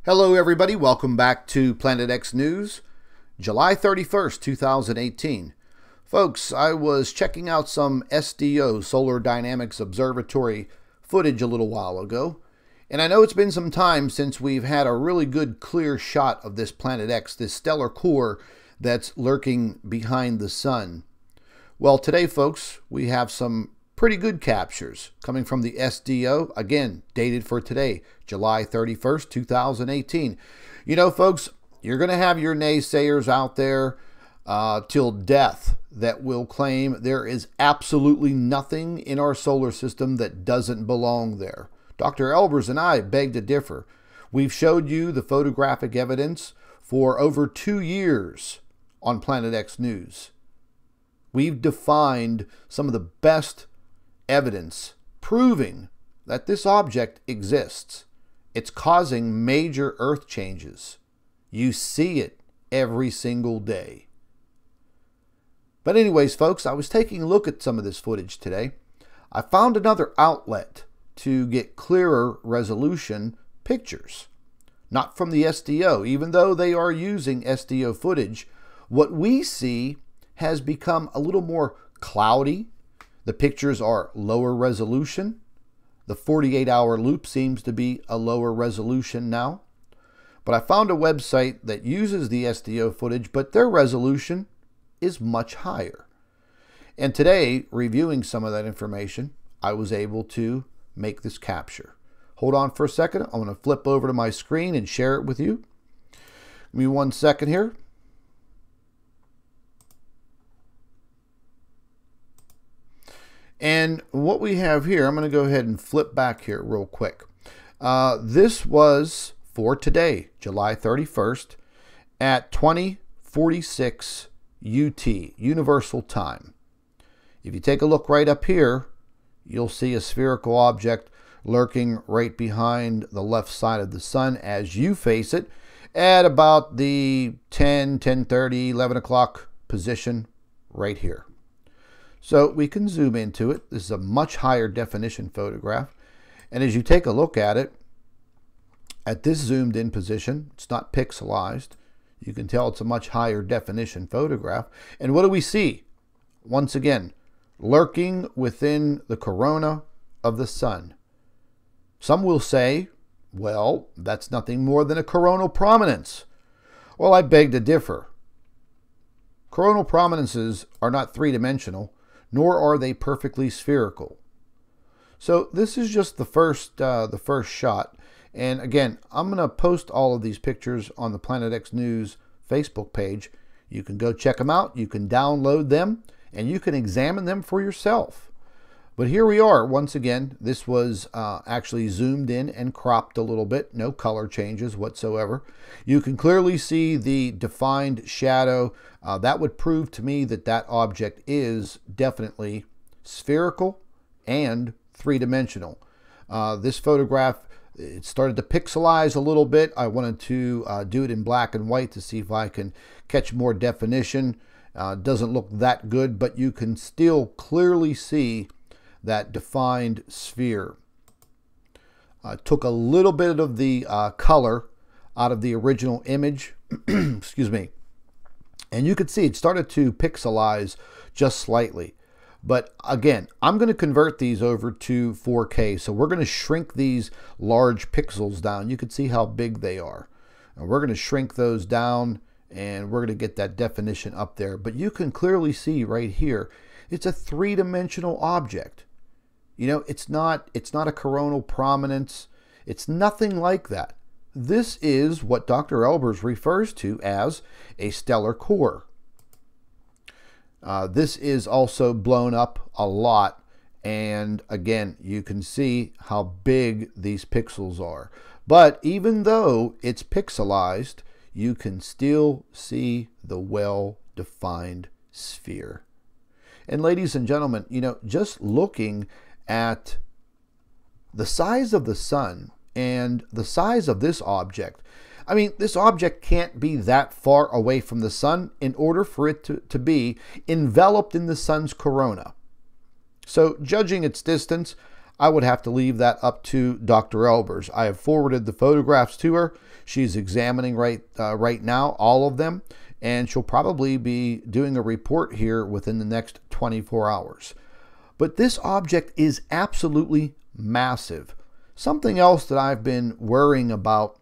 Hello everybody, welcome back to PlanetX News, July 31st, 2018. Folks, I was checking out some SDO, Solar Dynamics Observatory, footage a little while ago, and I know it's been some time since we've had a really good clear shot of this Planet X, this stellar core that's lurking behind the sun. Well, today folks, we have some pretty good captures coming from the SDO, again, dated for today, July 31st, 2018. You know, folks, you're going to have your naysayers out there till death that will claim there is absolutely nothing in our solar system that doesn't belong there. Dr. Albers and I beg to differ. We've showed you the photographic evidence for over 2 years on PlanetX News. We've defined some of the best evidence proving that this object exists. It's causing major Earth changes. You see it every single day. But anyways, folks, I was taking a look at some of this footage today. I found another outlet to get clearer resolution pictures. Not from the SDO, even though they are using SDO footage. What we see has become a little more cloudy. The pictures are lower resolution. The 48-hour loop seems to be a lower resolution now. But I found a website that uses the SDO footage, but their resolution is much higher. And today, reviewing some of that information, I was able to make this capture. Hold on for a second. I'm going to flip over to my screen and share it with you. Give me 1 second here. And what we have here, I'm going to go ahead and flip back here real quick. This was for today, July 31st, at 20:46 UT, Universal Time. If you take a look right up here, you'll see a spherical object lurking right behind the left side of the sun as you face it at about the 10:30, 11 o'clock position right here. So we can zoom into it. This is a much higher definition photograph. And as you take a look at it, at this zoomed in position, it's not pixelized. You can tell it's a much higher definition photograph. And what do we see? Once again, lurking within the corona of the sun. Some will say, well, that's nothing more than a coronal prominence. Well, I beg to differ. Coronal prominences are not three-dimensional, nor are they perfectly spherical. So this is just the first shot. And again, I'm going to post all of these pictures on the PlanetX News Facebook page. You can go check them out. You can download them, and you can examine them for yourself. But here we are. Once again, this was actually zoomed in and cropped a little bit. No color changes whatsoever. You can clearly see the defined shadow. That would prove to me that that object is definitely spherical and three-dimensional. This photograph, it started to pixelize a little bit. I wanted to do it in black and white to see if I can catch more definition. Doesn't look that good, but you can still clearly see that defined sphere. Took a little bit of the color out of the original image. Excuse me. And you could see it started to pixelize just slightly. But again, I'm going to convert these over to 4K. So we're going to shrink these large pixels down. You can see how big they are. And we're going to shrink those down, and we're going to get that definition up there. But you can clearly see right here, it's a three-dimensional object. You know, it's not a coronal prominence. It's nothing like that. This is what Dr. Albers refers to as a stellar core. This is also blown up a lot. And again, you can see how big these pixels are. But even though it's pixelized, you can still see the well-defined sphere. And ladies and gentlemen, you know, just looking at the size of the sun and the size of this object. I mean, this object can't be that far away from the sun in order for it to be enveloped in the sun's corona. So judging its distance, I would have to leave that up to Dr. Albers. I have forwarded the photographs to her. She's examining right now, all of them, and she'll probably be doing a report here within the next 24 hours. But this object is absolutely massive. Something else that I've been worrying about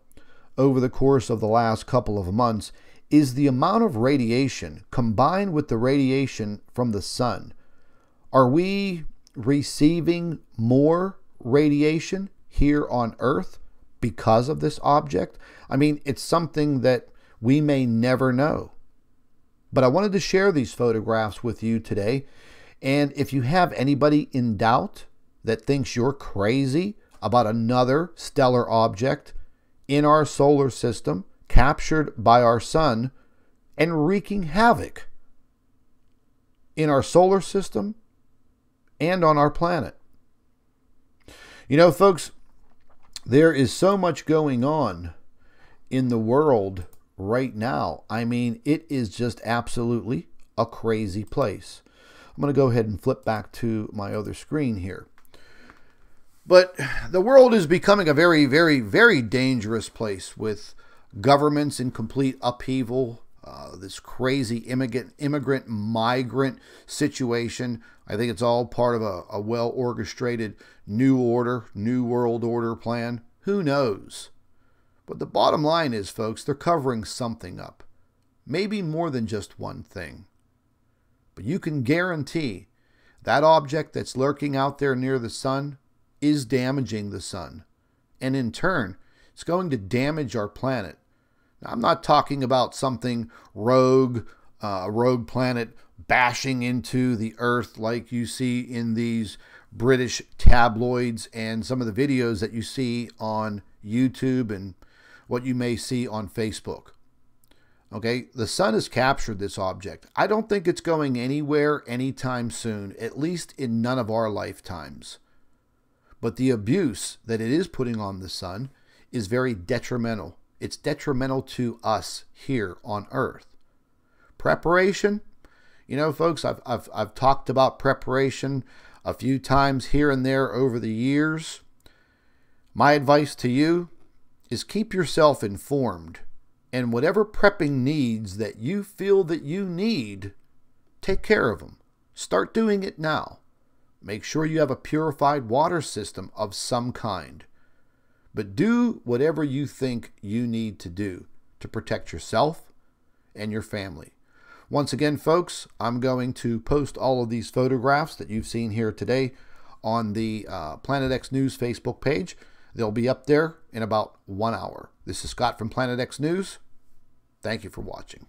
over the course of the last couple of months is the amount of radiation combined with the radiation from the sun. Are we receiving more radiation here on Earth because of this object? I mean, it's something that we may never know. But I wanted to share these photographs with you today. And if you have anybody in doubt that thinks you're crazy about another stellar object in our solar system captured by our sun and wreaking havoc in our solar system and on our planet. You know, folks, there is so much going on in the world right now. I mean, it is just absolutely a crazy place. I'm going to go ahead and flip back to my other screen here. But the world is becoming a very, very, very dangerous place with governments in complete upheaval, this crazy immigrant migrant situation. I think it's all part of a well-orchestrated new world order plan. Who knows? But the bottom line is, folks, they're covering something up. Maybe more than just one thing. But you can guarantee that object that's lurking out there near the sun is damaging the sun. And in turn, it's going to damage our planet. Now, I'm not talking about something rogue, a rogue planet bashing into the Earth like you see in these British tabloids and some of the videos that you see on YouTube and what you may see on Facebook. Okay, the sun has captured this object. I don't think it's going anywhere anytime soon, at least in none of our lifetimes. But the abuse that it is putting on the sun is very detrimental. It's detrimental to us here on Earth. Preparation, you know, folks, I've talked about preparation a few times here and there over the years. My advice to you is keep yourself informed. And whatever prepping needs that you feel that you need, take care of them. Start doing it now. Make sure you have a purified water system of some kind. But do whatever you think you need to do to protect yourself and your family. Once again, folks, I'm going to post all of these photographs that you've seen here today on the PlanetX News Facebook page. They'll be up there in about 1 hour. This is Scott from PlanetX News. Thank you for watching.